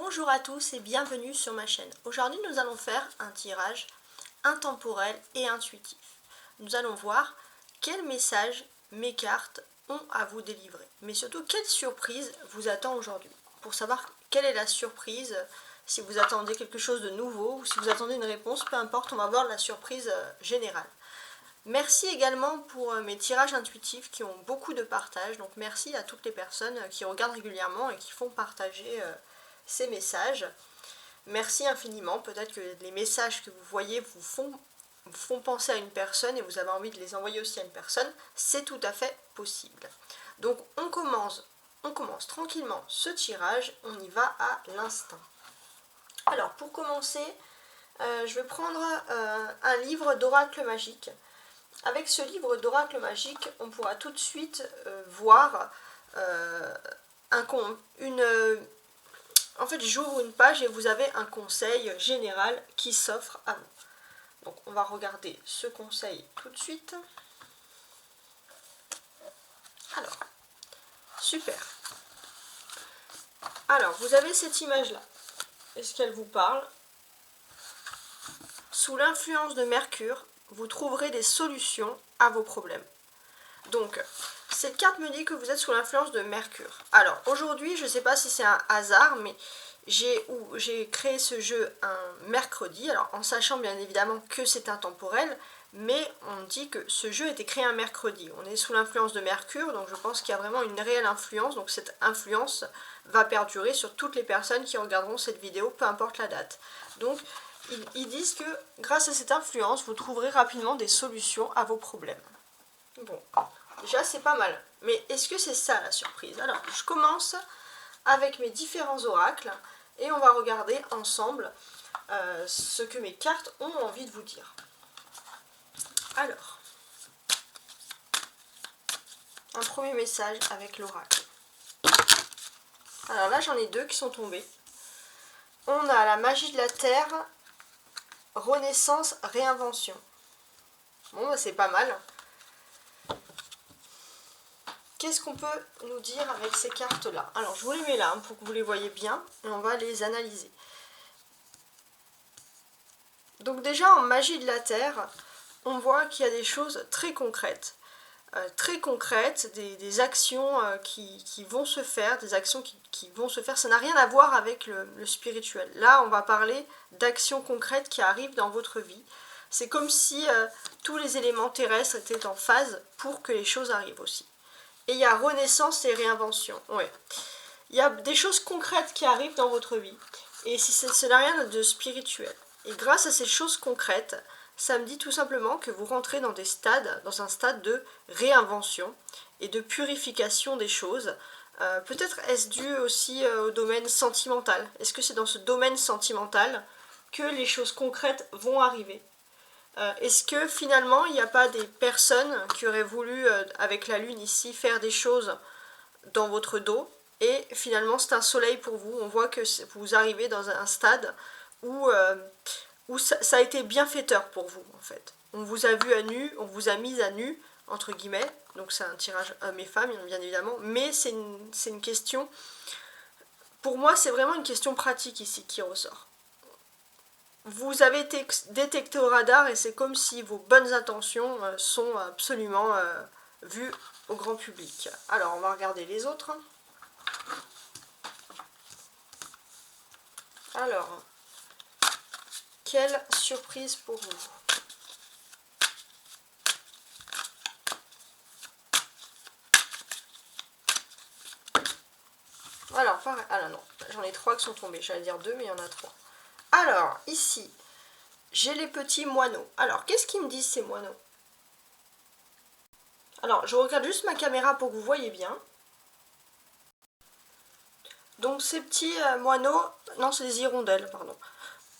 Bonjour à tous et bienvenue sur ma chaîne. Aujourd'hui nous allons faire un tirage intemporel et intuitif. Nous allons voir quel message mes cartes ont à vous délivrer. Mais surtout quelle surprise vous attend aujourd'hui. Pour savoir quelle est la surprise, si vous attendez quelque chose de nouveau ou si vous attendez une réponse, peu importe, on va voir la surprise générale. Merci également pour mes tirages intuitifs qui ont beaucoup de partage. Donc merci à toutes les personnes qui regardent régulièrement et qui font partager ces messages. Merci infiniment. Peut-être que les messages que vous voyez vous font penser à une personne et vous avez envie de les envoyer aussi à une personne. C'est tout à fait possible. Donc on commence tranquillement ce tirage. On y va à l'instant. Alors pour commencer, je vais prendre un livre d'oracle magique. Avec ce livre d'oracle magique, on pourra tout de suite voir en fait, j'ouvre une page et vous avez un conseil général qui s'offre à vous. Donc, on va regarder ce conseil tout de suite. Alors, super. Alors, vous avez cette image-là. Est-ce qu'elle vous parle? Sous l'influence de Mercure, vous trouverez des solutions à vos problèmes. Donc, cette carte me dit que vous êtes sous l'influence de Mercure. Alors, aujourd'hui, je ne sais pas si c'est un hasard, mais j'ai créé ce jeu un mercredi, alors en sachant bien évidemment que c'est intemporel, mais on dit que ce jeu a été créé un mercredi. On est sous l'influence de Mercure, donc je pense qu'il y a vraiment une réelle influence, donc cette influence va perdurer sur toutes les personnes qui regarderont cette vidéo, peu importe la date. Donc, ils disent que grâce à cette influence, vous trouverez rapidement des solutions à vos problèmes. Bon, déjà c'est pas mal. Mais est-ce que c'est ça la surprise? Alors, je commence avec mes différents oracles et on va regarder ensemble ce que mes cartes ont envie de vous dire. Alors, un premier message avec l'oracle. Alors là, j'en ai deux qui sont tombés. On a la magie de la terre, renaissance, réinvention. Bon, bah, c'est pas mal. Qu'est-ce qu'on peut nous dire avec ces cartes-là? Alors, je vous les mets là pour que vous les voyez bien et on va les analyser. Donc déjà, en magie de la terre, on voit qu'il y a des choses très concrètes. Des actions qui vont se faire, des actions qui vont se faire. Ça n'a rien à voir avec le spirituel. Là, on va parler d'actions concrètes qui arrivent dans votre vie. C'est comme si tous les éléments terrestres étaient en phase pour que les choses arrivent aussi. Et il y a renaissance et réinvention. Ouais. Il y a des choses concrètes qui arrivent dans votre vie. Et ce n'a rien de spirituel. Et grâce à ces choses concrètes, ça me dit tout simplement que vous rentrez dans un stade de réinvention et de purification des choses. Peut-être est-ce dû aussi au domaine sentimental. Est-ce que c'est dans ce domaine sentimental que les choses concrètes vont arriver? Est-ce que finalement il n'y a pas des personnes qui auraient voulu, avec la lune ici, faire des choses dans votre dos et finalement c'est un soleil pour vous? On voit que vous arrivez dans un stade où ça a été bienfaiteur pour vous en fait. On vous a vu à nu, on vous a mis à nu, entre guillemets, donc c'est un tirage hommes et femmes bien évidemment, mais c'est une question, pour moi c'est vraiment une question pratique ici qui ressort. Vous avez été détecté au radar et c'est comme si vos bonnes intentions sont absolument vues au grand public. Alors on va regarder les autres. Alors, quelle surprise pour vous? Alors, pareil. Ah non, j'en ai 3 qui sont tombés. J'allais dire 2, mais il y en a 3. Alors, ici, j'ai les petits moineaux. Alors, qu'est-ce qu'ils me disent ces moineaux? Alors, je regarde juste ma caméra pour que vous voyez bien. Donc, ces petits moineaux... Non, c'est des hirondelles, pardon.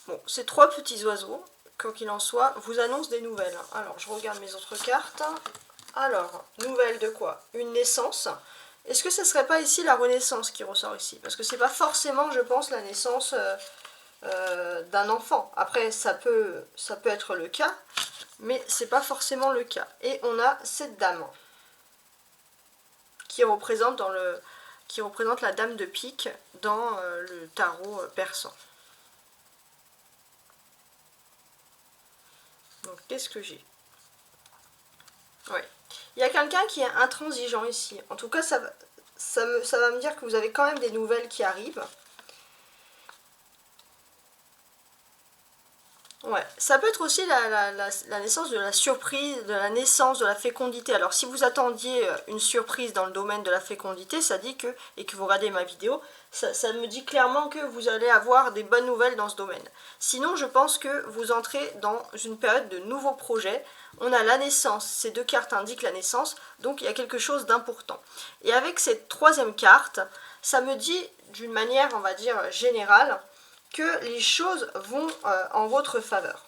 Bon, ces 3 petits oiseaux, quoi qu'il en soit, vous annoncent des nouvelles. Alors, je regarde mes autres cartes. Alors, nouvelles de quoi? Une naissance. Est-ce que ce ne serait pas ici la renaissance qui ressort ici? Parce que c'est pas forcément, je pense, la naissance d'un enfant. Après, ça peut être le cas, mais c'est pas forcément le cas. Et on a cette dame qui représente qui représente la dame de pique dans le tarot persan. Donc qu'est-ce que j'ai? Ouais. Il y a quelqu'un qui est intransigeant ici. En tout cas, ça va me dire que vous avez quand même des nouvelles qui arrivent. Ouais, ça peut être aussi la naissance de la surprise, de la naissance de la fécondité. Alors si vous attendiez une surprise dans le domaine de la fécondité, ça dit que, et que vous regardez ma vidéo, ça me dit clairement que vous allez avoir des bonnes nouvelles dans ce domaine. Sinon, je pense que vous entrez dans une période de nouveaux projets. On a la naissance, ces deux cartes indiquent la naissance, donc il y a quelque chose d'important. Et avec cette troisième carte, ça me dit d'une manière, on va dire, générale, que les choses vont en votre faveur.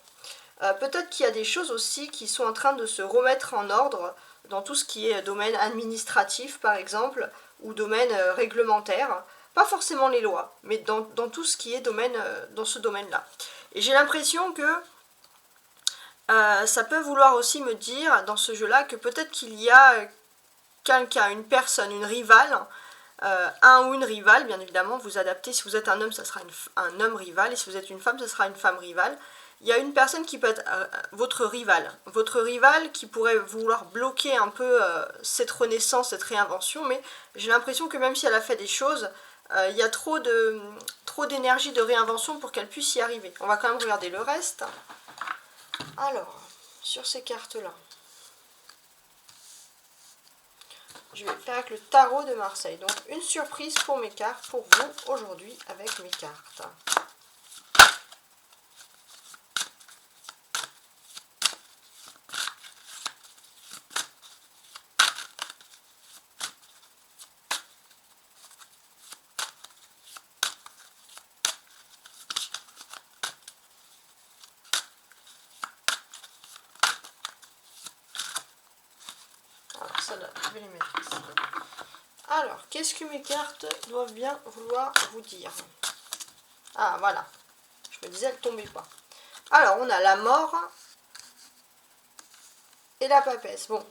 Peut-être qu'il y a des choses aussi qui sont en train de se remettre en ordre dans tout ce qui est domaine administratif par exemple, ou domaine réglementaire. Pas forcément les lois, mais dans tout ce qui est domaine, dans ce domaine-là. Et j'ai l'impression que ça peut vouloir aussi me dire dans ce jeu-là que peut-être qu'il y a quelqu'un, une personne, une rivale, un ou une rivale, bien évidemment, vous adaptez. Si vous êtes un homme, ça sera un homme rival, et si vous êtes une femme, ça sera une femme rivale. Il y a une personne qui peut être votre rival qui pourrait vouloir bloquer un peu cette renaissance, cette réinvention, mais j'ai l'impression que même si elle a fait des choses, il y a trop d'énergie de réinvention pour qu'elle puisse y arriver. On va quand même regarder le reste. Alors, sur ces cartes-là, je vais faire avec le tarot de Marseille. Donc, une surprise pour mes cartes, pour vous, aujourd'hui, avec mes cartes. Alors, ça là, je vais les mettre ici. Alors, qu'est-ce que mes cartes doivent bien vouloir vous dire? Ah, voilà. Je me disais, elle ne tombait pas. Alors, on a la mort et la papesse. Bon,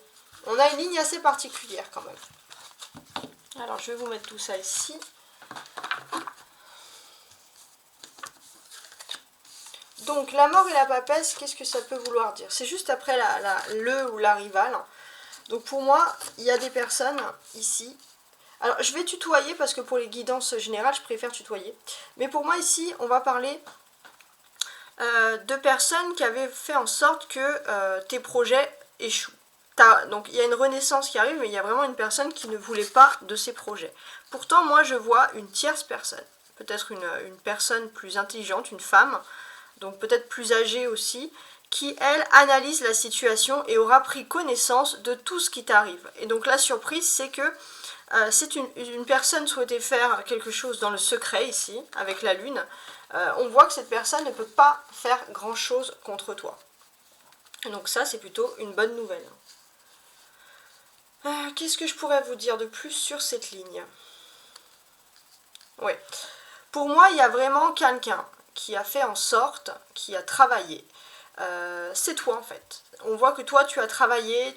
on a une ligne assez particulière quand même. Alors, je vais vous mettre tout ça ici. Donc, la mort et la papesse, qu'est-ce que ça peut vouloir dire? C'est juste après le ou la rivale. Donc, pour moi, il y a des personnes ici. Alors, je vais tutoyer parce que pour les guidances générales, je préfère tutoyer. Mais pour moi, ici, on va parler de personnes qui avaient fait en sorte que tes projets échouent. Donc, il y a une renaissance qui arrive, mais il y a vraiment une personne qui ne voulait pas de ces projets. Pourtant, moi, je vois une tierce personne. Peut-être une personne plus intelligente, une femme, donc peut-être plus âgée aussi, qui, elle, analyse la situation et aura pris connaissance de tout ce qui t'arrive. Et donc, la surprise, c'est que c'est une personne souhaitait faire quelque chose dans le secret ici, avec la lune. On voit que cette personne ne peut pas faire grand chose contre toi. Donc ça, c'est plutôt une bonne nouvelle. Qu'est-ce que je pourrais vous dire de plus sur cette ligne? Oui. Pour moi, il y a vraiment quelqu'un qui a fait en sorte, qui a travaillé. C'est toi en fait. On voit que toi tu as travaillé,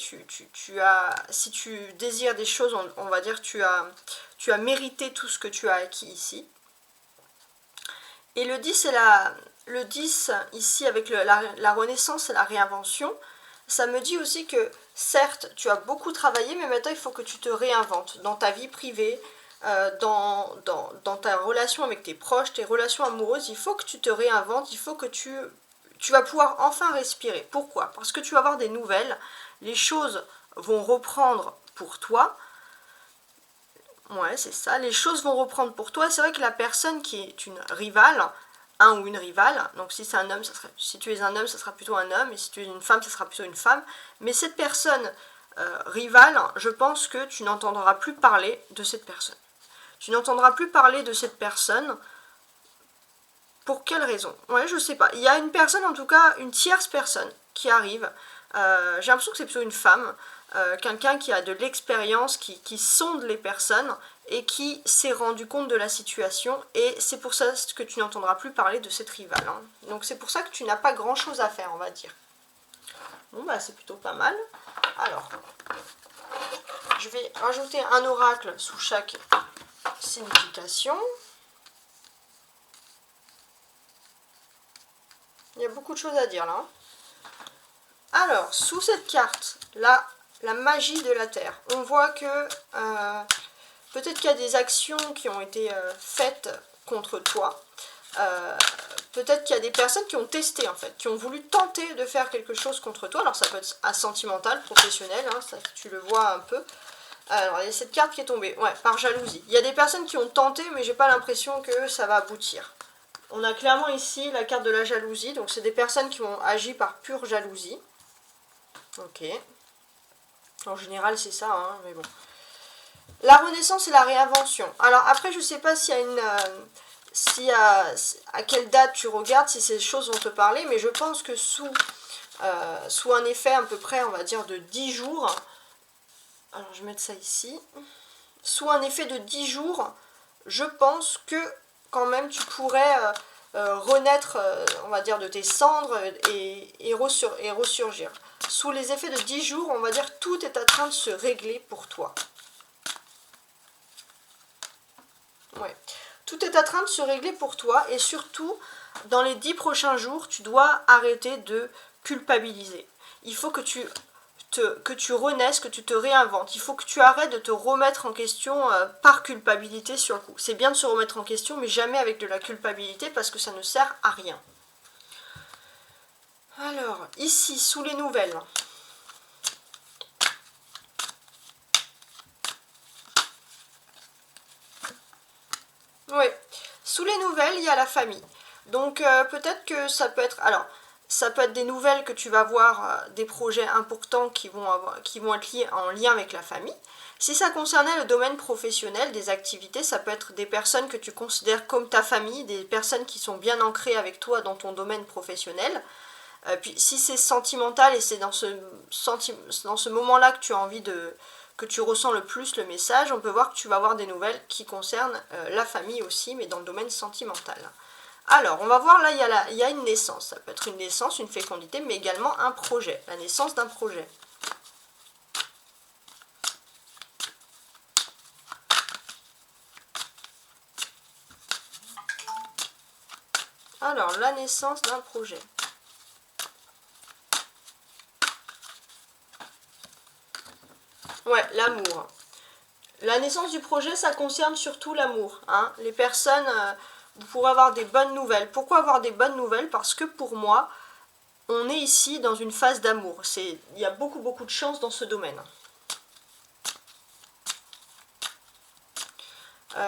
si tu désires des choses, on va dire tu as mérité tout ce que tu as acquis ici. Et le 10, le 10 ici avec la renaissance et la réinvention, ça me dit aussi que certes tu as beaucoup travaillé, mais maintenant il faut que tu te réinventes dans ta vie privée, dans ta relation avec tes proches, tes relations amoureuses. Il faut que tu te réinventes, il faut que tu vas pouvoir enfin respirer. Pourquoi? Parce que tu vas avoir des nouvelles, les choses vont reprendre pour toi. Ouais, c'est ça, les choses vont reprendre pour toi. C'est vrai que la personne qui est une rivale, un ou une rivale, donc si c'est un homme, si tu es un homme, ça sera plutôt un homme, et si tu es une femme, ça sera plutôt une femme. Mais cette personne rivale, je pense que tu n'entendras plus parler de cette personne. Tu n'entendras plus parler de cette personne. Pour quelle raison? Ouais, je sais pas. Il y a une personne, en tout cas, une tierce personne qui arrive. J'ai l'impression que c'est plutôt une femme. Quelqu'un qui a de l'expérience, qui sonde les personnes et qui s'est rendu compte de la situation. Et c'est pour ça que tu n'entendras plus parler de cette rivale. Hein. Donc c'est pour ça que tu n'as pas grand chose à faire, on va dire. Bon, bah c'est plutôt pas mal. Alors, je vais rajouter un oracle sous chaque Signification. Il y a beaucoup de choses à dire là. Alors, sous cette carte, là, la magie de la Terre, on voit que peut-être qu'il y a des actions qui ont été faites contre toi. Peut-être qu'il y a des personnes qui ont testé en fait, qui ont voulu tenter de faire quelque chose contre toi. Alors ça peut être sentimental, professionnel, hein, ça, tu le vois un peu. Alors il y a cette carte qui est tombée, ouais, par jalousie. Il y a des personnes qui ont tenté, mais j'ai pas l'impression que ça va aboutir. On a clairement ici la carte de la jalousie, donc c'est des personnes qui ont agi par pure jalousie. Ok. En général c'est ça, hein, mais bon. La renaissance et la réinvention. Alors après je sais pas s'il y a une... à quelle date tu regardes, si ces choses vont te parler, mais je pense que sous un effet à peu près, on va dire, de 10 jours, alors je vais mettre ça ici, sous un effet de 10 jours, je pense que quand même tu pourrais renaître, on va dire, de tes cendres et ressurgir. Sous les effets de 10 jours, on va dire, tout est en train de se régler pour toi. Ouais. Tout est en train de se régler pour toi et surtout, dans les 10 prochains jours, tu dois arrêter de culpabiliser. Il faut que tu renaisses, que tu te réinventes. Il faut que tu arrêtes de te remettre en question par culpabilité sur le coup. C'est bien de se remettre en question, mais jamais avec de la culpabilité parce que ça ne sert à rien. Alors, ici, sous les nouvelles. Oui, sous les nouvelles, il y a la famille. Donc peut-être que ça peut être... Alors, ça peut être des nouvelles que tu vas voir, des projets importants qui vont être en lien avec la famille. Si ça concernait le domaine professionnel, des activités, ça peut être des personnes que tu considères comme ta famille, des personnes qui sont bien ancrées avec toi dans ton domaine professionnel. Puis si c'est sentimental et c'est dans ce moment-là que tu as envie que tu ressens le plus le message, on peut voir que tu vas avoir des nouvelles qui concernent la famille aussi, mais dans le domaine sentimental. Alors, on va voir, là, il y a une naissance. Ça peut être une naissance, une fécondité, mais également un projet, la naissance d'un projet. Alors, la naissance d'un projet. Ouais, l'amour. La naissance du projet, ça concerne surtout l'amour. Hein. Les personnes, vous pourrez avoir des bonnes nouvelles. Pourquoi avoir des bonnes nouvelles? Parce que pour moi, on est ici dans une phase d'amour. Il y a beaucoup de chance dans ce domaine.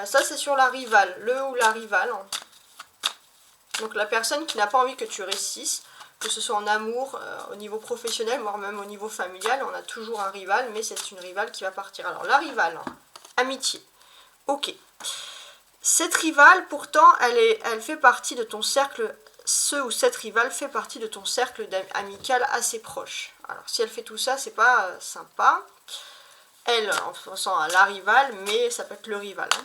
Ça, c'est sur la rivale, le ou la rivale. Donc la personne qui n'a pas envie que tu réussisses, que ce soit en amour, au niveau professionnel, voire même au niveau familial, on a toujours un rival, mais c'est une rivale qui va partir. Alors la rivale, amitié. Ok. Cette rivale, pourtant, elle fait partie de ton cercle, cette rivale fait partie de ton cercle amical assez proche. Alors si elle fait tout ça, c'est pas sympa. Elle, en pensant à la rivale, mais ça peut être le rival. Hein.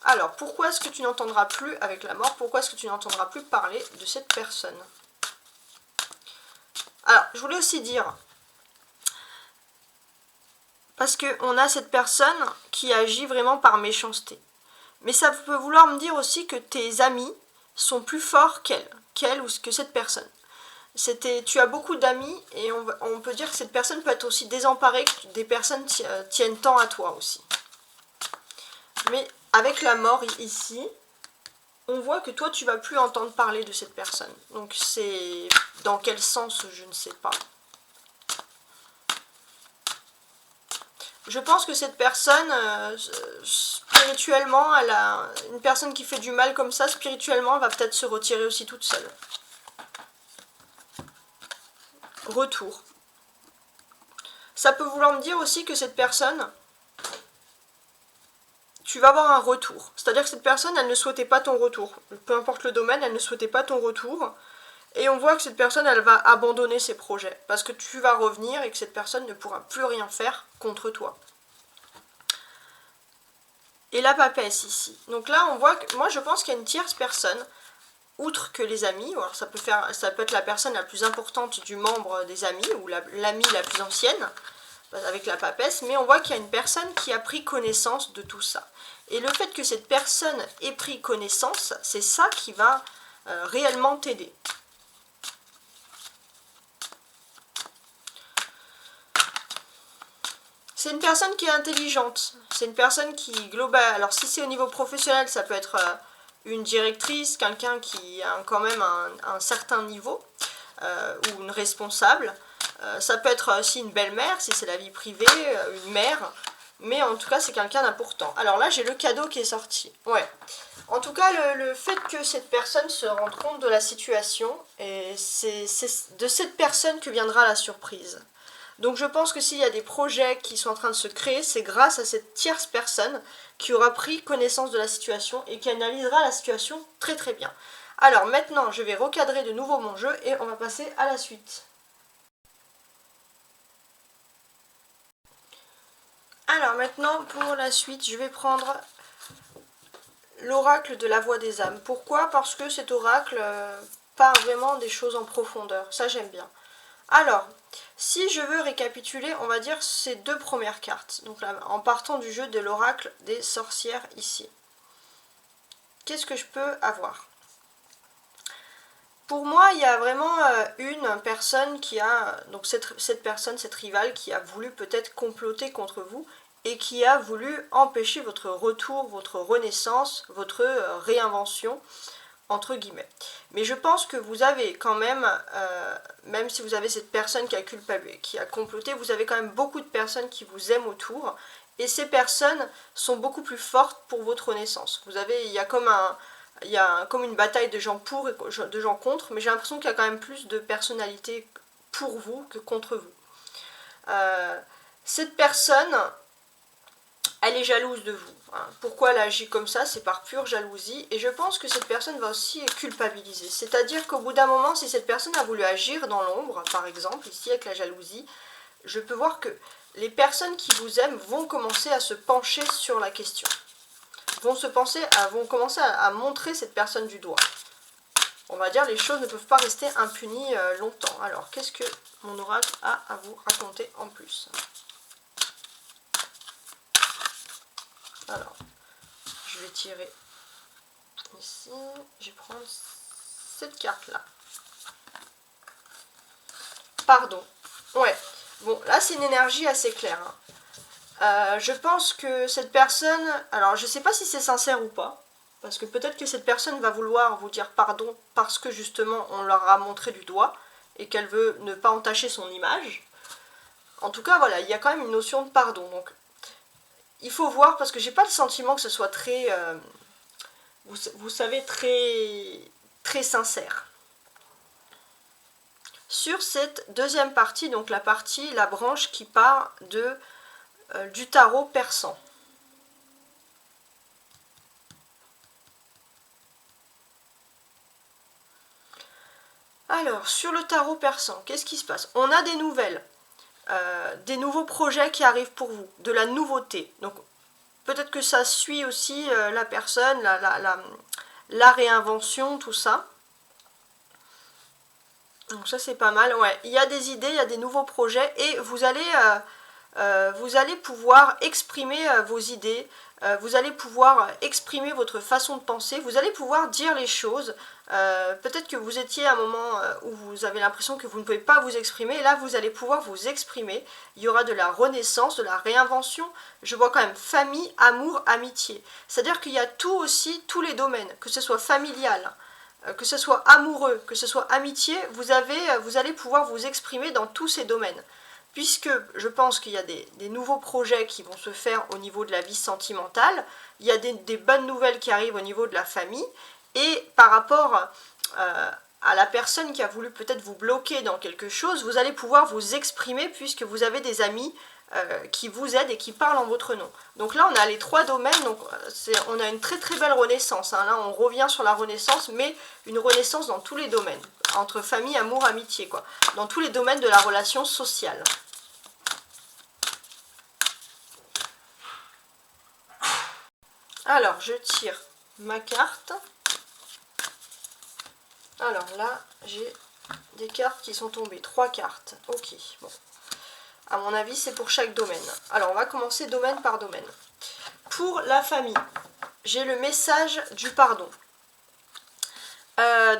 Alors, pourquoi est-ce que tu n'entendras plus avec la mort? Pourquoi est-ce que tu n'entendras plus parler de cette personne? Alors, je voulais aussi dire, parce qu'on a cette personne qui agit vraiment par méchanceté. Mais ça peut vouloir me dire aussi que tes amis sont plus forts qu'elle ou que cette personne. Tu as beaucoup d'amis et on peut dire que cette personne peut être aussi désemparée, que des personnes tiennent tant à toi aussi. Mais avec la mort ici, on voit que toi tu vas plus entendre parler de cette personne. Donc c'est dans quel sens, je ne sais pas. Je pense que cette personne, spirituellement, une personne qui fait du mal comme ça, spirituellement, elle va peut-être se retirer aussi toute seule. Retour. Ça peut vouloir me dire aussi que cette personne, tu vas avoir un retour. C'est-à-dire que cette personne, elle ne souhaitait pas ton retour. Peu importe le domaine, elle ne souhaitait pas ton retour. Et on voit que cette personne, elle va abandonner ses projets. Parce que tu vas revenir et que cette personne ne pourra plus rien faire contre toi. Et la papesse ici. Donc là, on voit que, moi je pense qu'il y a une tierce personne, outre que les amis. Alors ça peut être la personne la plus importante du membre des amis, ou l'amie la plus ancienne, avec la papesse. Mais on voit qu'il y a une personne qui a pris connaissance de tout ça. Et le fait que cette personne ait pris connaissance, c'est ça qui va réellement t'aider. C'est une personne qui est intelligente, c'est une personne qui globale. Alors si c'est au niveau professionnel, ça peut être une directrice, quelqu'un qui a quand même un certain niveau, ou une responsable. Ça peut être aussi une belle-mère, si c'est la vie privée, une mère. Mais en tout cas, c'est quelqu'un d'important. Alors là, j'ai le cadeau qui est sorti. Ouais. En tout cas, le fait que cette personne se rende compte de la situation, et c'est de cette personne que viendra la surprise. Donc je pense que s'il y a des projets qui sont en train de se créer, c'est grâce à cette tierce personne qui aura pris connaissance de la situation et qui analysera la situation très très bien. Alors maintenant, je vais recadrer de nouveau mon jeu et on va passer à la suite. Alors maintenant, pour la suite, je vais prendre l'oracle de la voix des âmes. Pourquoi? Parce que cet oracle parle vraiment des choses en profondeur. Ça, j'aime bien. Alors, si je veux récapituler, on va dire ces deux premières cartes. Donc là, en partant du jeu de l'oracle des sorcières ici. Qu'est-ce que je peux avoir? Pour moi, il y a vraiment une personne qui a, donc cette personne, cette rivale, qui a voulu peut-être comploter contre vous et qui a voulu empêcher votre retour, votre renaissance, votre réinvention, entre guillemets. Mais je pense que vous avez quand même, même si vous avez cette personne qui a comploté, vous avez quand même beaucoup de personnes qui vous aiment autour, et ces personnes sont beaucoup plus fortes pour votre renaissance. Vous avez, il y a comme une bataille de gens pour et de gens contre, mais j'ai l'impression qu'il y a quand même plus de personnalités pour vous que contre vous. Cette personne, elle est jalouse de vous. Pourquoi elle agit comme ça? C'est par pure jalousie. Et je pense que cette personne va aussi culpabiliser. C'est-à-dire qu'au bout d'un moment, si cette personne a voulu agir dans l'ombre, par exemple, ici avec la jalousie, je peux voir que les personnes qui vous aiment vont commencer à se pencher sur la question. Vont commencer à montrer cette personne du doigt. On va dire les choses ne peuvent pas rester impunies longtemps. Alors, qu'est-ce que mon oracle a à vous raconter en plus? Alors, je vais tirer ici, je vais prendre cette carte-là. Pardon. Ouais, bon, là c'est une énergie assez claire. Je pense que cette personne, alors je sais pas si c'est sincère ou pas, parce que peut-être que cette personne va vouloir vous dire pardon parce que justement on leur a montré du doigt et qu'elle veut ne pas entacher son image. En tout cas, voilà, il y a quand même une notion de pardon, donc il faut voir, parce que j'ai pas le sentiment que ce soit très, vous savez, très sincère. Sur cette deuxième partie, donc la branche qui part du tarot persan. Alors, sur le tarot persan, qu'est-ce qui se passe? On a des nouvelles, des nouveaux projets qui arrivent pour vous, de la nouveauté. Donc, peut-être que ça suit aussi la personne, la réinvention, tout ça. Donc ça, c'est pas mal. Ouais, il y a des idées, il y a des nouveaux projets et vous allez pouvoir exprimer vos idées, vous allez pouvoir exprimer votre façon de penser, vous allez pouvoir dire les choses. Peut-être que vous étiez à un moment où vous avez l'impression que vous ne pouvez pas vous exprimer, et là vous allez pouvoir vous exprimer. Il y aura de la renaissance, de la réinvention. Je vois quand même famille, amour, amitié. C'est-à-dire qu'il y a tout aussi, tous les domaines, que ce soit familial, que ce soit amoureux, que ce soit amitié, vous allez pouvoir vous exprimer dans tous ces domaines. Puisque je pense qu'il y a des nouveaux projets qui vont se faire au niveau de la vie sentimentale, il y a des bonnes nouvelles qui arrivent au niveau de la famille, et par rapport à la personne qui a voulu peut-être vous bloquer dans quelque chose, vous allez pouvoir vous exprimer puisque vous avez des amis qui vous aident et qui parlent en votre nom. Donc là on a les trois domaines, donc on a une très très belle renaissance, hein. Là on revient sur la renaissance, mais une renaissance dans tous les domaines, entre famille, amour, amitié, quoi, dans tous les domaines de la relation sociale. Alors je tire ma carte. Alors là j'ai des cartes qui sont tombées, 3 cartes, ok, bon. À mon avis, c'est pour chaque domaine. Alors, on va commencer domaine par domaine. Pour la famille, j'ai le message du pardon.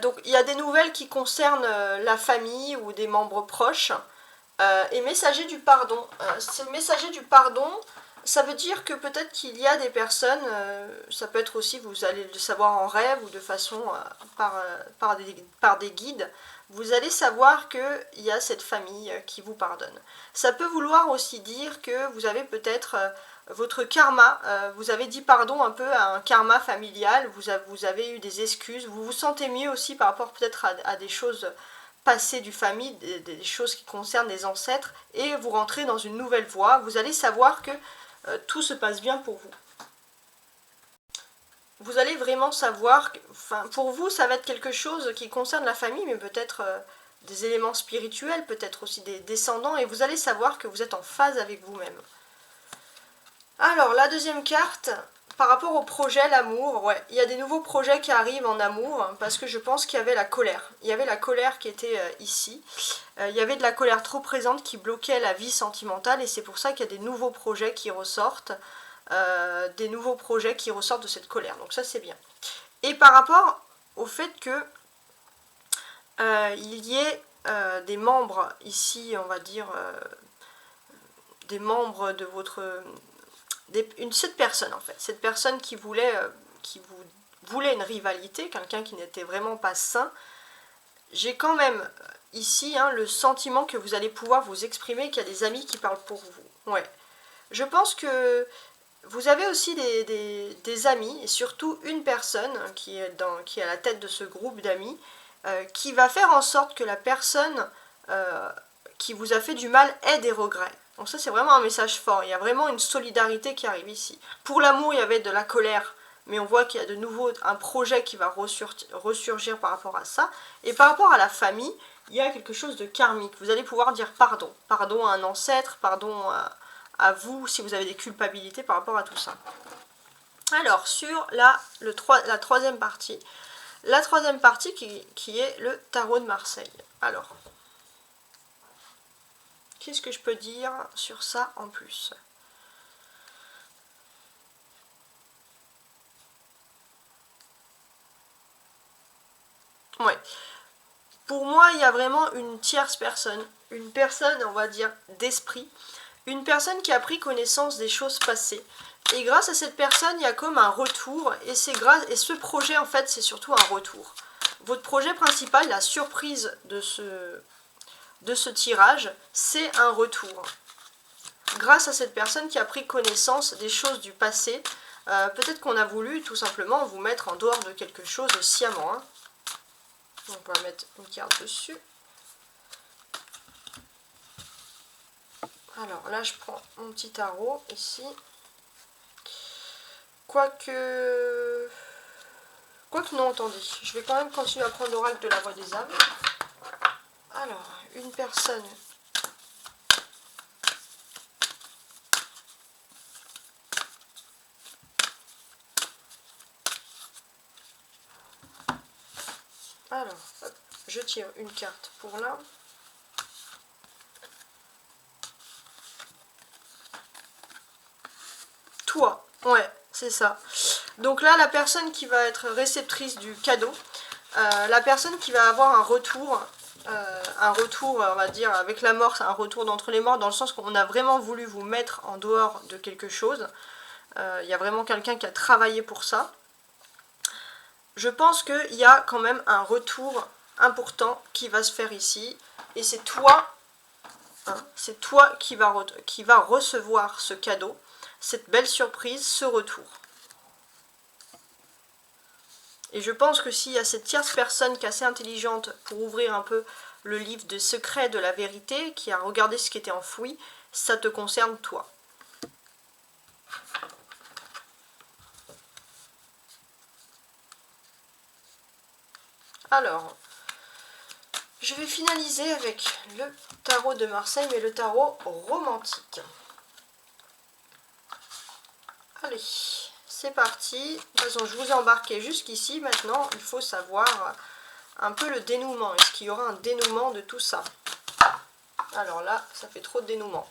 Donc il y a des nouvelles qui concernent la famille ou des membres proches. Et messager du pardon. Ce messager du pardon, ça veut dire que peut-être qu'il y a des personnes, ça peut être aussi, vous allez le savoir en rêve ou de façon par des guides, vous allez savoir qu'il y a cette famille qui vous pardonne. Ça peut vouloir aussi dire que vous avez peut-être votre karma, vous avez dit pardon un peu à un karma familial, vous avez eu des excuses, vous vous sentez mieux aussi par rapport peut-être à des choses passées du famille, des choses qui concernent les ancêtres, et vous rentrez dans une nouvelle voie, vous allez savoir que tout se passe bien pour vous. Vous allez vraiment savoir, pour vous ça va être quelque chose qui concerne la famille, mais peut-être des éléments spirituels, peut-être aussi des descendants, et vous allez savoir que vous êtes en phase avec vous-même. Alors, la deuxième carte, par rapport au projet, l'amour, ouais, il y a des nouveaux projets qui arrivent en amour, parce que je pense qu'il y avait la colère. Il y avait la colère qui était ici. Il y avait de la colère trop présente qui bloquait la vie sentimentale, et c'est pour ça qu'il y a des nouveaux projets qui ressortent, de cette colère. Donc ça, c'est bien. Et par rapport au fait que il y ait des membres ici, on va dire, des membres de votre... cette personne en fait, cette personne qui vous voulait une rivalité, quelqu'un qui n'était vraiment pas sain, j'ai quand même ici le sentiment que vous allez pouvoir vous exprimer, qu'il y a des amis qui parlent pour vous. Ouais. Je pense que vous avez aussi des amis, et surtout une personne qui est à la tête de ce groupe d'amis, qui va faire en sorte que la personne qui vous a fait du mal ait des regrets. Donc ça, c'est vraiment un message fort. Il y a vraiment une solidarité qui arrive ici. Pour l'amour, il y avait de la colère, mais on voit qu'il y a de nouveau un projet qui va ressurgir par rapport à ça. Et par rapport à la famille, il y a quelque chose de karmique. Vous allez pouvoir dire pardon. Pardon à un ancêtre, pardon à vous, si vous avez des culpabilités par rapport à tout ça. Alors, sur la troisième partie. La troisième partie qui est le tarot de Marseille. Alors... qu'est-ce que je peux dire sur ça en plus? Ouais. Pour moi, il y a vraiment une tierce personne. Une personne, on va dire, d'esprit. Une personne qui a pris connaissance des choses passées. Et grâce à cette personne, il y a comme un retour. Et ce projet, en fait, c'est surtout un retour. Votre projet principal, la surprise de ce tirage, c'est un retour. Grâce à cette personne qui a pris connaissance des choses du passé, peut-être qu'on a voulu tout simplement vous mettre en dehors de quelque chose sciemment. Hein. On va mettre une carte dessus. Alors là, je prends mon petit tarot ici. Quoique non, attendez. Je vais quand même continuer à prendre l'oracle de la voix des âmes. Alors, une personne... Alors, hop, je tire une carte pour là. Toi, ouais, c'est ça. Donc là, la personne qui va être réceptrice du cadeau, la personne qui va avoir un retour, on va dire, avec la mort, c'est un retour d'entre les morts, dans le sens qu'on a vraiment voulu vous mettre en dehors de quelque chose. Il y a vraiment quelqu'un qui a travaillé pour ça. Je pense qu'il y a quand même un retour important qui va se faire ici. Et c'est toi, c'est toi qui va recevoir ce cadeau, cette belle surprise, ce retour. Et je pense que s'il y a cette tierce personne qui est assez intelligente pour ouvrir un peu le livre des secrets de la vérité, qui a regardé ce qui était enfoui, ça te concerne toi. Alors, je vais finaliser avec le tarot de Marseille, mais le tarot romantique. Allez, c'est parti. De toute façon, je vous ai embarqué jusqu'ici. Maintenant, il faut savoir un peu le dénouement. Est-ce qu'il y aura un dénouement de tout ça? Alors là, ça fait trop de dénouement.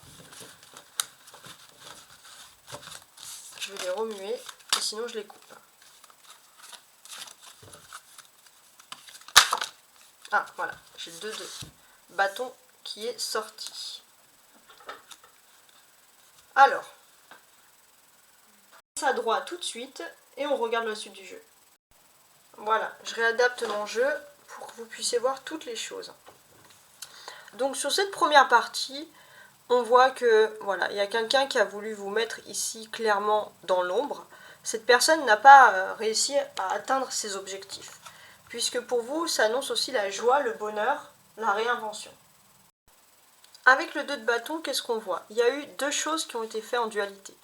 Je vais les remuer, et sinon je les coupe. Ah, voilà, j'ai le 2 de bâton qui est sorti. Alors, on passe à droite tout de suite et on regarde la suite du jeu. Voilà, je réadapte mon jeu pour que vous puissiez voir toutes les choses. Donc sur cette première partie, on voit que voilà, il y a quelqu'un qui a voulu vous mettre ici clairement dans l'ombre. Cette personne n'a pas réussi à atteindre ses objectifs, puisque pour vous, ça annonce aussi la joie, le bonheur, la réinvention. Avec le 2 de bâton, qu'est-ce qu'on voit? Il y a eu deux choses qui ont été faites en dualité.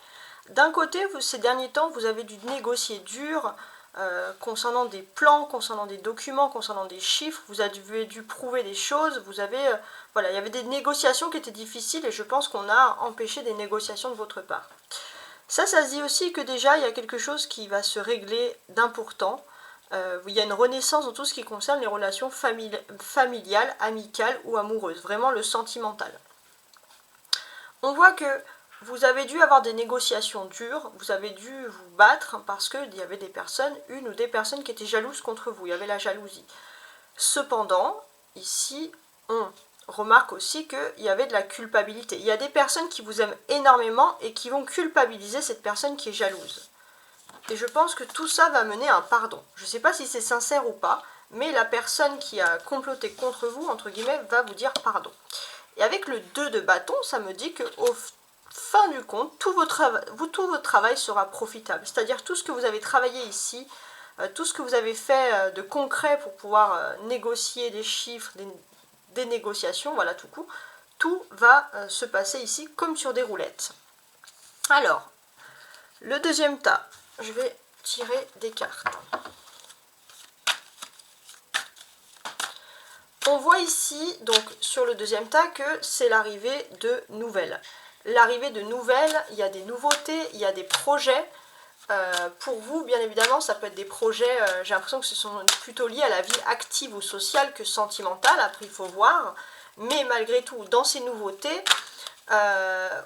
D'un côté, ces derniers temps, vous avez dû négocier dur concernant des plans, concernant des documents, concernant des chiffres. Vous avez dû prouver des choses. Voilà, il y avait des négociations qui étaient difficiles et je pense qu'on a empêché des négociations de votre part. Ça se dit aussi que déjà, il y a quelque chose qui va se régler d'important. Il y a une renaissance dans tout ce qui concerne les relations familiales, amicales ou amoureuses. Vraiment le sentimental. On voit que vous avez dû avoir des négociations dures, vous avez dû vous battre parce qu'il y avait des personnes, une ou des personnes qui étaient jalouses contre vous, il y avait la jalousie. Cependant, ici, on remarque aussi qu'il y avait de la culpabilité. Il y a des personnes qui vous aiment énormément et qui vont culpabiliser cette personne qui est jalouse. Et je pense que tout ça va mener à un pardon. Je ne sais pas si c'est sincère ou pas, mais la personne qui a comploté contre vous, entre guillemets, va vous dire pardon. Et avec le 2 de bâton, ça me dit qu'au fin du compte, tout votre travail sera profitable. C'est-à-dire tout ce que vous avez travaillé ici, tout ce que vous avez fait de concret pour pouvoir négocier des chiffres, des négociations, voilà tout coup, tout va se passer ici comme sur des roulettes. Alors, le deuxième tas, je vais tirer des cartes. On voit ici, donc sur le deuxième tas, que c'est l'arrivée de nouvelles. L'arrivée de nouvelles, il y a des nouveautés, il y a des projets. Pour vous, bien évidemment, ça peut être des projets, j'ai l'impression que ce sont plutôt liés à la vie active ou sociale que sentimentale, après il faut voir. Mais malgré tout, dans ces nouveautés,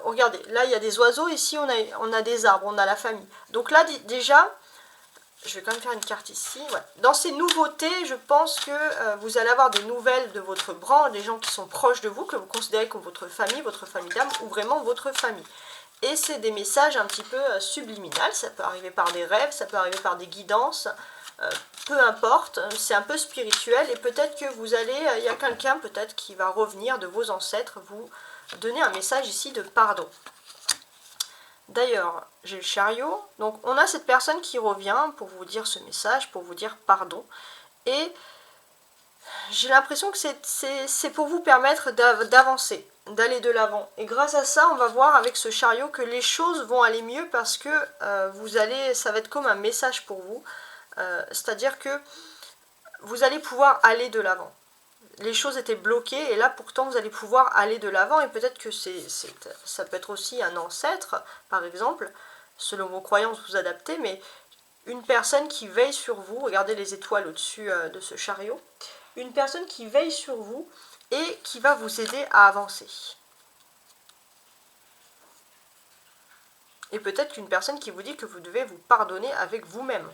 regardez, là il y a des oiseaux, ici on a des arbres, on a la famille. Donc là déjà, je vais quand même faire une carte ici. Ouais. Dans ces nouveautés, je pense que vous allez avoir des nouvelles de votre branche, des gens qui sont proches de vous, que vous considérez comme votre famille d'âme, ou vraiment votre famille. Et c'est des messages un petit peu subliminaux, ça peut arriver par des rêves, ça peut arriver par des guidances, peu importe, c'est un peu spirituel, et peut-être que il y a quelqu'un peut-être qui va revenir de vos ancêtres, vous donner un message ici de pardon. D'ailleurs, j'ai le chariot, donc on a cette personne qui revient pour vous dire ce message, pour vous dire pardon. Et j'ai l'impression que c'est pour vous permettre d'avancer, d'aller de l'avant. Et grâce à ça, on va voir avec ce chariot que les choses vont aller mieux parce que ça va être comme un message pour vous. C'est-à-dire que vous allez pouvoir aller de l'avant. Les choses étaient bloquées et là pourtant vous allez pouvoir aller de l'avant et peut-être que ça peut être aussi un ancêtre par exemple, selon vos croyances vous adaptez, mais une personne qui veille sur vous, regardez les étoiles au-dessus de ce chariot, une personne qui veille sur vous et qui va vous aider à avancer. Et peut-être qu'une personne qui vous dit que vous devez vous pardonner avec vous-même.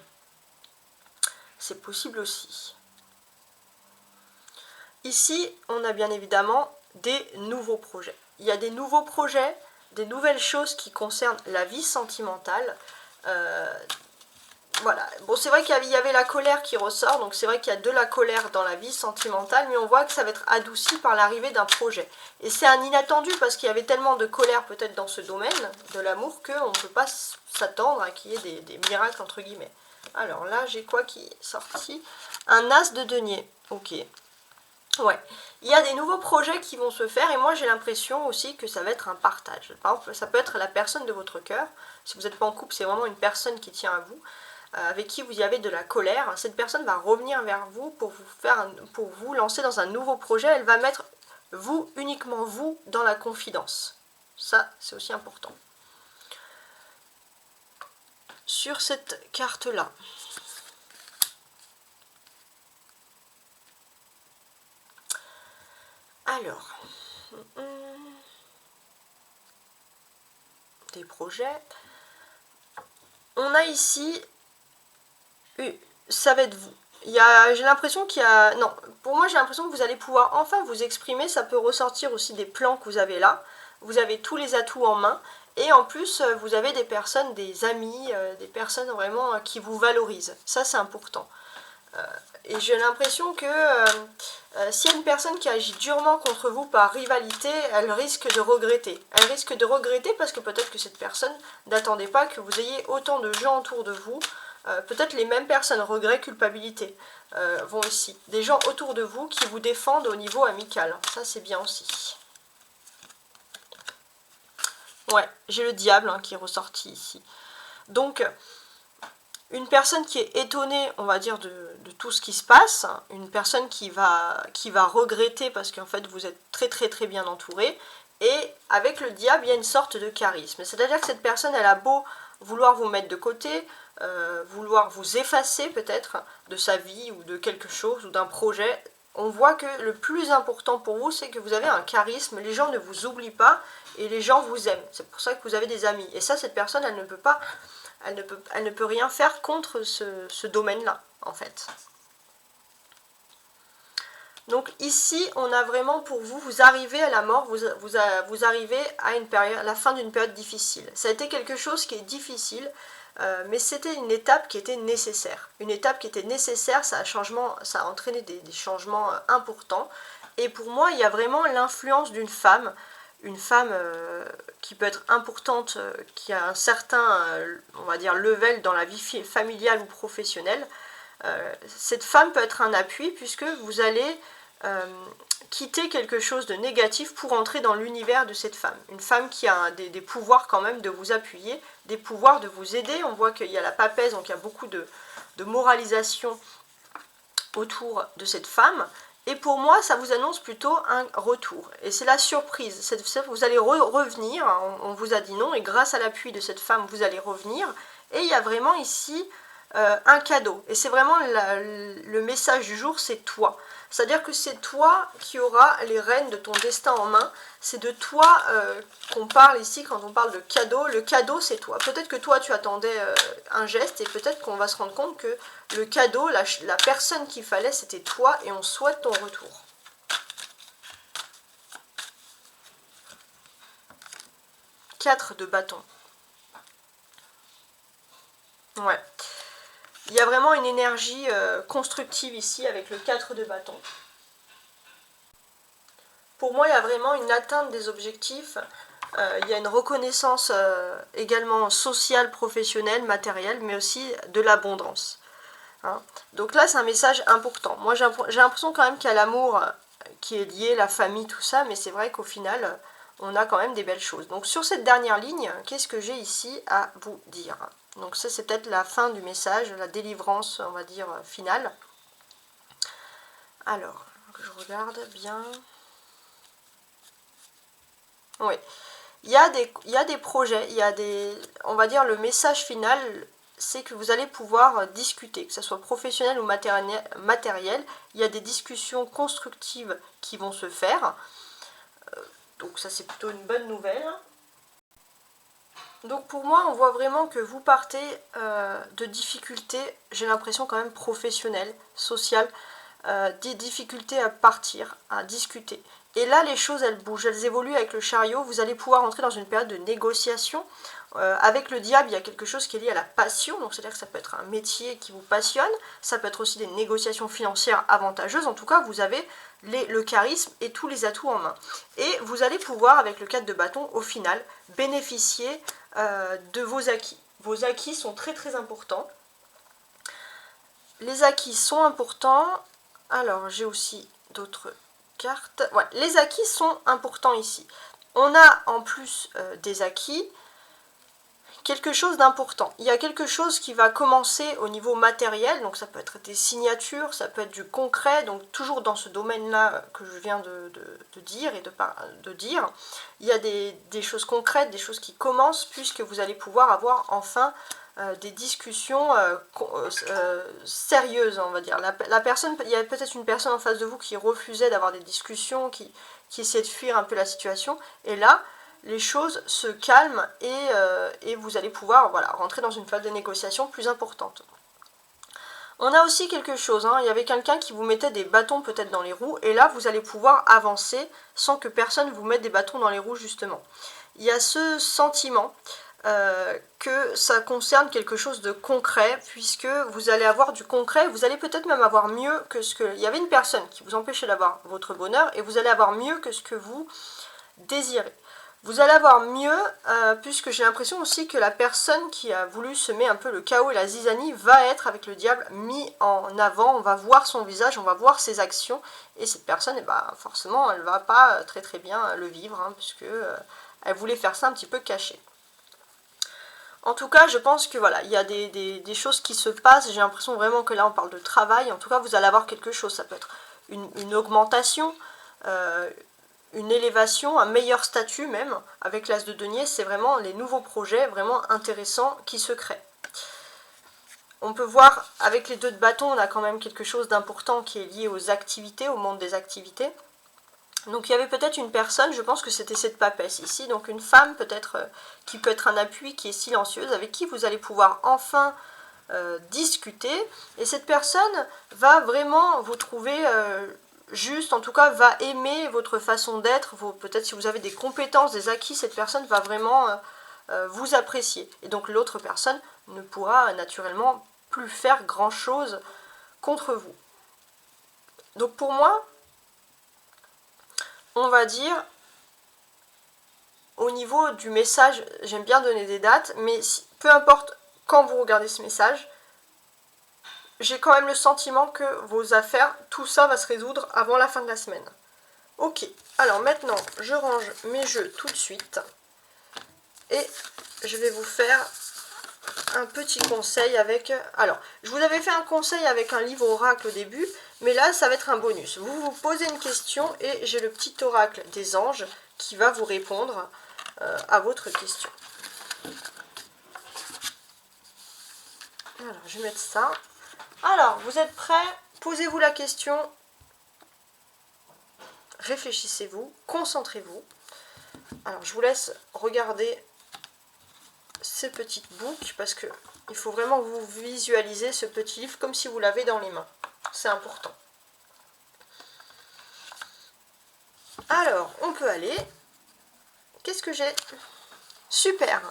C'est possible aussi. Ici, on a bien évidemment des nouveaux projets. Il y a des nouveaux projets, des nouvelles choses qui concernent la vie sentimentale. Voilà. Bon, c'est vrai qu'il y avait la colère qui ressort, donc c'est vrai qu'il y a de la colère dans la vie sentimentale, mais on voit que ça va être adouci par l'arrivée d'un projet. Et c'est un inattendu parce qu'il y avait tellement de colère peut-être dans ce domaine de l'amour qu'on ne peut pas s'attendre à qu'il y ait des miracles entre guillemets. Alors là, j'ai quoi qui est sorti? Un as de denier. Ok. Ouais, il y a des nouveaux projets qui vont se faire et moi j'ai l'impression aussi que ça va être un partage. Par exemple, ça peut être la personne de votre cœur. Si vous n'êtes pas en couple, c'est vraiment une personne qui tient à vous, avec qui vous y avez de la colère. Cette personne va revenir vers vous pour vous lancer dans un nouveau projet. Elle va mettre vous, uniquement vous, dans la confidence. Ça, c'est aussi important. Sur cette carte-là, alors, des projets. On a ici, ça va être vous. J'ai l'impression qu'il y a... Non, pour moi j'ai l'impression que vous allez pouvoir enfin vous exprimer, ça peut ressortir aussi des plans que vous avez là. Vous avez tous les atouts en main, et en plus vous avez des personnes, des amis, des personnes vraiment qui vous valorisent. Ça c'est important. Et j'ai l'impression que s'il y a une personne qui agit durement contre vous par rivalité, elle risque de regretter. Elle risque de regretter parce que peut-être que cette personne n'attendait pas que vous ayez autant de gens autour de vous. Peut-être les mêmes personnes, regret, culpabilité, vont ici. Des gens autour de vous qui vous défendent au niveau amical. Ça c'est bien aussi. Ouais, j'ai le diable qui est ressorti ici. Donc, une personne qui est étonnée, on va dire, de tout ce qui se passe, une personne qui va regretter parce qu'en fait vous êtes très très très bien entouré, et avec le diable il y a une sorte de charisme. C'est-à-dire que cette personne, elle a beau vouloir vous mettre de côté, vouloir vous effacer peut-être de sa vie ou de quelque chose ou d'un projet, on voit que le plus important pour vous, c'est que vous avez un charisme, les gens ne vous oublient pas et les gens vous aiment. C'est pour ça que vous avez des amis. Et ça, cette personne, elle ne peut pas, elle ne peut rien faire contre ce domaine-là, en fait. Donc ici, on a vraiment pour vous, vous arrivez à la mort, vous arrivez à à la fin d'une période difficile. Ça a été quelque chose qui est difficile, mais c'était une étape qui était nécessaire. Une étape qui était nécessaire, ça a entraîné des changements importants. Et pour moi, il y a vraiment l'influence d'une femme, une femme qui peut être importante, qui a un certain, on va dire, level dans la vie familiale ou professionnelle. Cette femme peut être un appui puisque vous allez quitter quelque chose de négatif pour entrer dans l'univers de cette femme. Une femme qui a des pouvoirs quand même de vous appuyer, des pouvoirs de vous aider. On voit qu'il y a la papesse, donc il y a beaucoup de moralisation autour de cette femme. Et pour moi, ça vous annonce plutôt un retour. Et c'est la surprise. Vous allez revenir, on vous a dit non, et grâce à l'appui de cette femme, vous allez revenir. Et il y a vraiment ici un cadeau. Et c'est vraiment le message du jour, c'est toi. C'est-à-dire que c'est toi qui auras les rênes de ton destin en main. C'est de toi qu'on parle ici quand on parle de cadeau. Le cadeau, c'est toi. Peut-être que toi, tu attendais un geste et peut-être qu'on va se rendre compte que le cadeau, la personne qu'il fallait, c'était toi et on souhaite ton retour. Quatre de bâton. Ouais. Il y a vraiment une énergie constructive ici avec le 4 de bâton. Pour moi, il y a vraiment une atteinte des objectifs. Il y a une reconnaissance également sociale, professionnelle, matérielle, mais aussi de l'abondance. Hein. Donc là, c'est un message important. Moi, j'ai l'impression quand même qu'il y a l'amour qui est lié, la famille, tout ça, mais c'est vrai qu'au final, on a quand même des belles choses. Donc sur cette dernière ligne, qu'est-ce que j'ai ici à vous dire? Donc ça, c'est peut-être la fin du message, la délivrance, on va dire, finale. Alors, que je regarde bien. Oui. Il y a des projets, il y a des... On va dire, le message final, c'est que vous allez pouvoir discuter, que ce soit professionnel ou matériel. Il y a des discussions constructives qui vont se faire. Donc ça, c'est plutôt une bonne nouvelle. Donc pour moi, on voit vraiment que vous partez de difficultés, j'ai l'impression quand même professionnelles, sociales, des difficultés à partir, à discuter. Et là, les choses, elles bougent, elles évoluent avec le chariot. Vous allez pouvoir entrer dans une période de négociation. Avec le diable, il y a quelque chose qui est lié à la passion. Donc, c'est-à-dire que ça peut être un métier qui vous passionne. Ça peut être aussi des négociations financières avantageuses. En tout cas, vous avez le charisme et tous les atouts en main. Et vous allez pouvoir, avec le 4 de bâton, au final, bénéficier de vos acquis. Vos acquis sont très très importants. Les acquis sont importants. Alors, j'ai aussi d'autres cartes. Ouais, les acquis sont importants ici. On a en plus des acquis quelque chose d'important. Il y a quelque chose qui va commencer au niveau matériel, donc ça peut être des signatures, ça peut être du concret, donc toujours dans ce domaine-là que je viens de dire et de dire. Il y a des choses concrètes, des choses qui commencent, puisque vous allez pouvoir avoir enfin des discussions sérieuses, on va dire. La personne, il y a peut-être une personne en face de vous qui refusait d'avoir des discussions, qui essayait de fuir un peu la situation, et là, les choses se calment et vous allez pouvoir rentrer dans une phase de négociation plus importante. On a aussi quelque chose, hein, il y avait quelqu'un qui vous mettait des bâtons peut-être dans les roues, et là vous allez pouvoir avancer sans que personne vous mette des bâtons dans les roues justement. Il y a ce sentiment que ça concerne quelque chose de concret, puisque vous allez avoir du concret, vous allez peut-être même avoir mieux que ce que... Il y avait une personne qui vous empêchait d'avoir votre bonheur, et vous allez avoir mieux que ce que vous désirez. Vous allez avoir mieux, puisque j'ai l'impression aussi que la personne qui a voulu semer un peu le chaos et la zizanie va être avec le diable mis en avant, on va voir son visage, on va voir ses actions, et cette personne, eh ben, forcément, elle va pas très très bien le vivre, hein, puisque elle voulait faire ça un petit peu caché. En tout cas, je pense que voilà, il y a des choses qui se passent, j'ai l'impression vraiment que là on parle de travail, en tout cas vous allez avoir quelque chose, ça peut être une augmentation, une élévation, un meilleur statut même, avec l'as de denier, c'est vraiment les nouveaux projets vraiment intéressants qui se créent. On peut voir, avec les 2 de bâton, on a quand même quelque chose d'important qui est lié aux activités, au monde des activités. Donc il y avait peut-être une personne, je pense que c'était cette papesse ici, donc une femme peut-être qui peut être un appui, qui est silencieuse, avec qui vous allez pouvoir enfin discuter, et cette personne va vraiment vous trouver... juste, en tout cas, va aimer votre façon d'être, peut-être si vous avez des compétences, des acquis, cette personne va vraiment vous apprécier. Et donc l'autre personne ne pourra naturellement plus faire grand-chose contre vous. Donc pour moi, on va dire, au niveau du message, j'aime bien donner des dates, mais peu importe quand vous regardez ce message, j'ai quand même le sentiment que vos affaires, tout ça va se résoudre avant la fin de la semaine. Ok, alors maintenant, je range mes jeux tout de suite. Et je vais vous faire un petit conseil avec... Alors, je vous avais fait un conseil avec un livre oracle au début, mais là, ça va être un bonus. Vous vous posez une question et j'ai le petit oracle des anges qui va vous répondre à votre question. Alors, je vais mettre ça. Alors, vous êtes prêts? Posez-vous la question. Réfléchissez-vous, concentrez-vous. Alors, je vous laisse regarder ces petites boucles parce que il faut vraiment vous visualiser ce petit livre comme si vous l'avez dans les mains. C'est important. Alors, on peut aller. Qu'est-ce que j'ai? Super!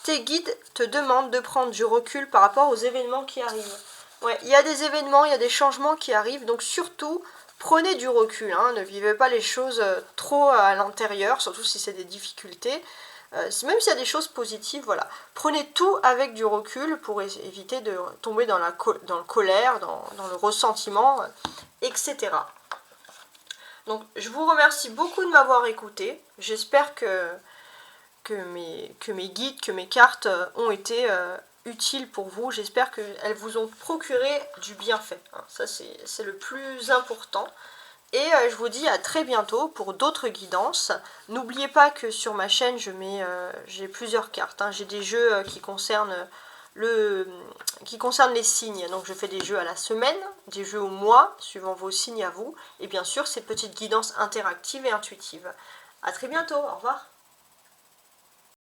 Tes guides te demandent de prendre du recul par rapport aux événements qui arrivent. Ouais, il y a des événements, il y a des changements qui arrivent, donc surtout, prenez du recul, hein, ne vivez pas les choses trop à l'intérieur, surtout si c'est des difficultés. Même s'il y a des choses positives, voilà. Prenez tout avec du recul pour éviter de tomber dans la colère, dans le ressentiment, etc. Donc, je vous remercie beaucoup de m'avoir écouté. J'espère que mes guides, que mes cartes ont été utiles pour vous. J'espère qu'elles vous ont procuré du bienfait. Hein. Ça, c'est le plus important. Et je vous dis à très bientôt pour d'autres guidances. N'oubliez pas que sur ma chaîne, j'ai plusieurs cartes. Hein. J'ai des jeux qui concernent les signes. Donc je fais des jeux à la semaine, des jeux au mois, suivant vos signes à vous. Et bien sûr, ces petites guidances interactives et intuitives. À très bientôt, au revoir.